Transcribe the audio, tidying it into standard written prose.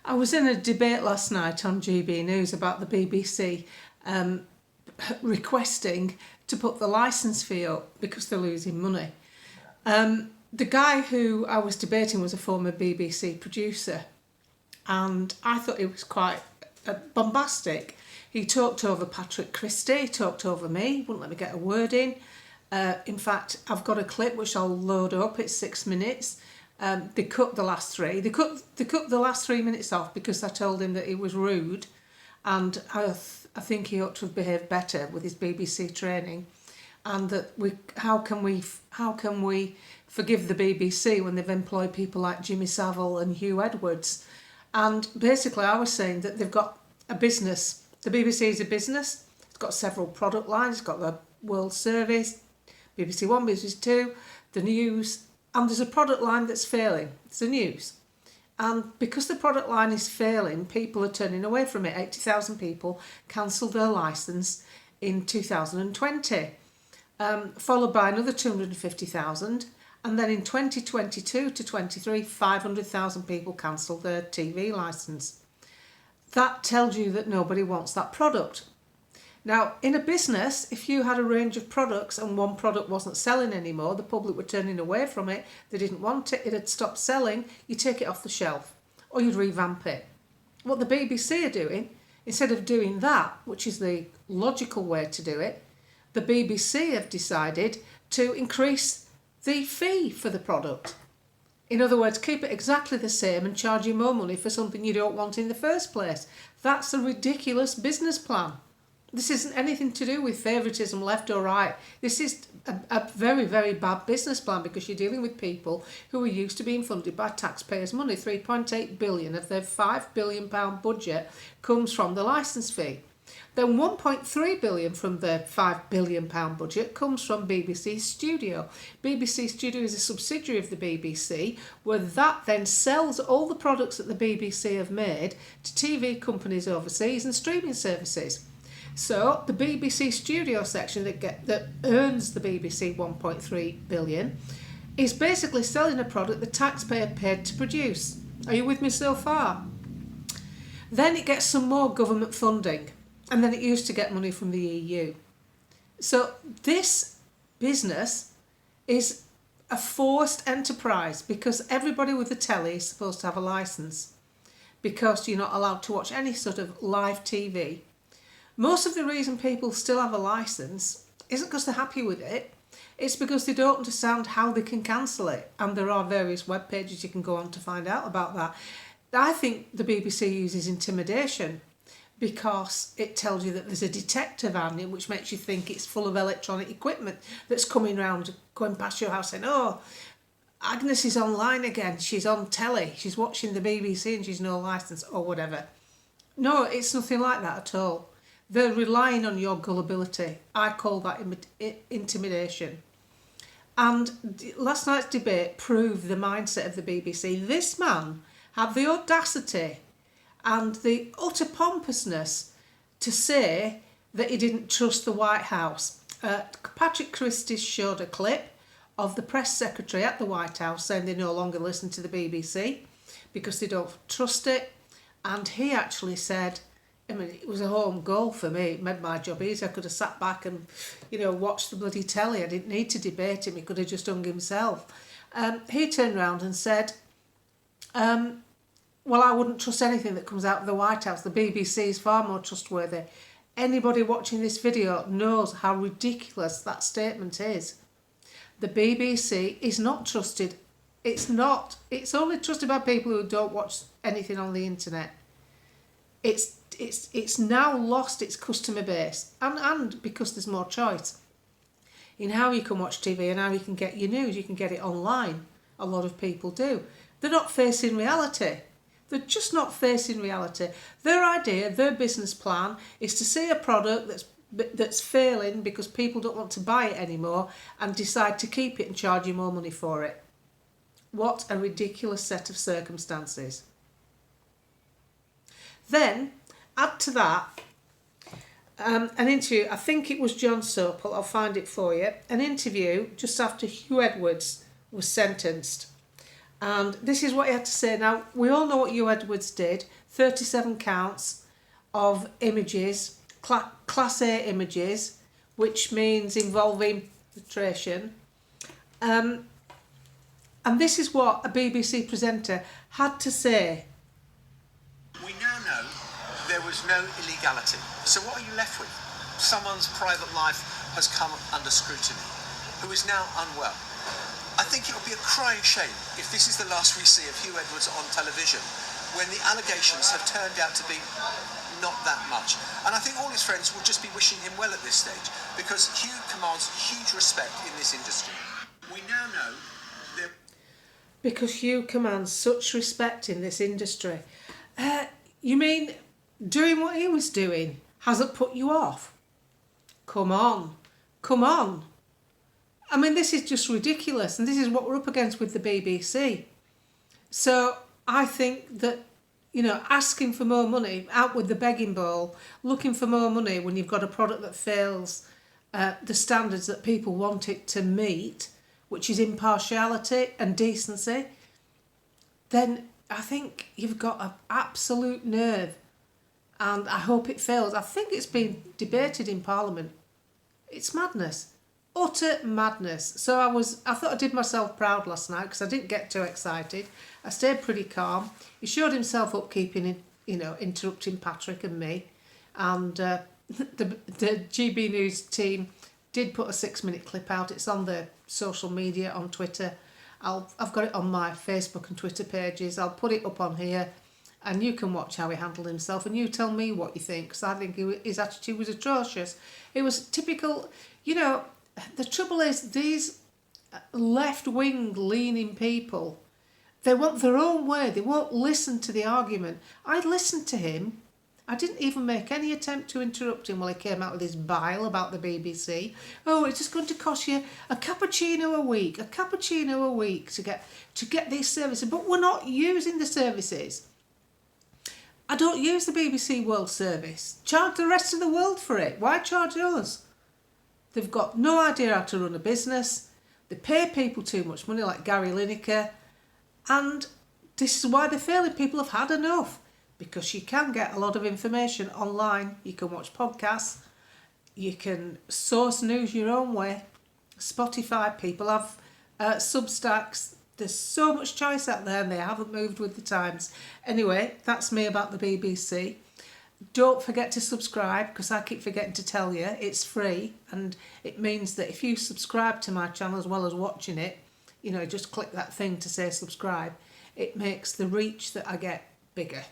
I was in a debate last night on GB News about the BBC requesting to put the licence fee up because they're losing money. The guy who I was debating was a former BBC producer, and I thought it was quite bombastic. He talked over Patrick Christys, he talked over me, wouldn't let me get a word in. In fact, I've got a clip which I'll load up, it's 6 minutes. They cut the last three. They cut the last 3 minutes off because I told him that he was rude, and I think he ought to have behaved better with his BBC training. And that how can we forgive the BBC when they've employed people like Jimmy Savile and Hugh Edwards? And basically, I was saying that they've got a business. The BBC is a business. It's got several product lines. It's got the World Service, BBC One, BBC Two, the news. And there's a product line that's failing. It's the news. And because the product line is failing, people are turning away from it. 80,000 people cancelled their licence in 2020, followed by another 250,000. And then in 2022 to 23, 500,000 people cancelled their TV licence. That tells you that nobody wants that product. Now, in a business, if you had a range of products and one product wasn't selling anymore, the public were turning away from it, they didn't want it, it had stopped selling, you take it off the shelf or you'd revamp it. What the BBC are doing, instead of doing that, which is the logical way to do it, the BBC have decided to increase the fee for the product. In other words, keep it exactly the same and charge you more money for something you don't want in the first place. That's a ridiculous business plan. This isn't anything to do with favouritism, left or right. This is a very, very bad business plan because you're dealing with people who are used to being funded by taxpayers' money. 3.8 billion of their £5 billion budget comes from the licence fee. Then 1.3 billion from their £5 billion budget comes from BBC Studio. BBC Studio is a subsidiary of the BBC, where that then sells all the products that the BBC have made to TV companies overseas and streaming services. So the BBC Studio section that earns the BBC 1.3 billion is basically selling a product the taxpayer paid to produce. Are you with me so far? Then it gets some more government funding, and then it used to get money from the EU. So this business is a forced enterprise because everybody with a telly is supposed to have a licence because you're not allowed to watch any sort of live TV. Most of the reason people still have a licence isn't because they're happy with it, it's because they don't understand how they can cancel it. And there are various web pages you can go on to find out about that. I think the BBC uses intimidation because it tells you that there's a detector van in which makes you think it's full of electronic equipment that's coming round, going past your house saying, oh, Agnes is online again, she's on telly, she's watching the BBC and she's no licence or whatever. No, it's nothing like that at all. They're relying on your gullibility. I call that intimidation. And last night's debate proved the mindset of the BBC. This man had the audacity and the utter pompousness to say that he didn't trust the White House. Patrick Christys showed a clip of the press secretary at the White House saying they no longer listen to the BBC because they don't trust it. And he actually said, I mean, it was a home goal for me. It made my job easy. I could have sat back and, watched the bloody telly. I didn't need to debate him. He could have just hung himself. He turned around and said, well, I wouldn't trust anything that comes out of the White House. The BBC is far more trustworthy. Anybody watching this video knows how ridiculous that statement is. The BBC is not trusted. It's not. It's only trusted by people who don't watch anything on the internet. It's now lost its customer base and because there's more choice in how you can watch TV and how you can get your news. You can get it online. A lot of people do. They're not facing reality. They're just not facing reality. Their idea, their business plan is to see a product that's failing because people don't want to buy it anymore and decide to keep it and charge you more money for it. What a ridiculous set of circumstances. Then, add to that, an interview, I think it was John Sopel, I'll find it for you, an interview just after Hugh Edwards was sentenced. And this is what he had to say. Now, we all know what Hugh Edwards did. 37 counts of images, Class A images, which means involving penetration. And this is what a BBC presenter had to say. We now know there was no illegality. So what are you left with? Someone's private life has come under scrutiny, who is now unwell. I think it would be a crying shame if this is the last we see of Hugh Edwards on television, when the allegations have turned out to be not that much. And I think all his friends will just be wishing him well at this stage, because Hugh commands huge respect in this industry. We now know there... Because Hugh commands such respect in this industry. You mean doing what he was doing hasn't put you off? Come on. Come on. I mean, this is just ridiculous, and this is what we're up against with the BBC. So I think that, you know, asking for more money, out with the begging bowl, looking for more money when you've got a product that fails the standards that people want it to meet, which is impartiality and decency, then I think you've got an absolute nerve, and I hope it fails. I think it's been debated in Parliament. It's madness. Utter madness. So I thought I did myself proud last night because I didn't get too excited. I stayed pretty calm. He showed himself up keeping, interrupting Patrick and me. And the GB News team did put a 6-minute clip out. It's on the social media, on Twitter. I've got it on my Facebook and Twitter pages. I'll put it up on here, and you can watch how he handled himself, and you tell me what you think, because I think his attitude was atrocious. It was typical, the trouble is these left-wing leaning people, they want their own way. They won't listen to the argument. I listened to him. I didn't even make any attempt to interrupt him while he came out with his bile about the BBC. Oh, it's just going to cost you a cappuccino a week to get these services. But we're not using the services. I don't use the BBC World Service. Charge the rest of the world for it. Why charge us? They've got no idea how to run a business. They pay people too much money, like Gary Lineker. And this is why they're failing. People have had enough. Because you can get a lot of information online. You can watch podcasts. You can source news your own way. Spotify, people have Substacks. There's so much choice out there, and they haven't moved with the times. Anyway, that's me about the BBC. Don't forget to subscribe, because I keep forgetting to tell you, it's free, and it means that if you subscribe to my channel as well as watching it, just click that thing to say subscribe, it makes the reach that I get bigger.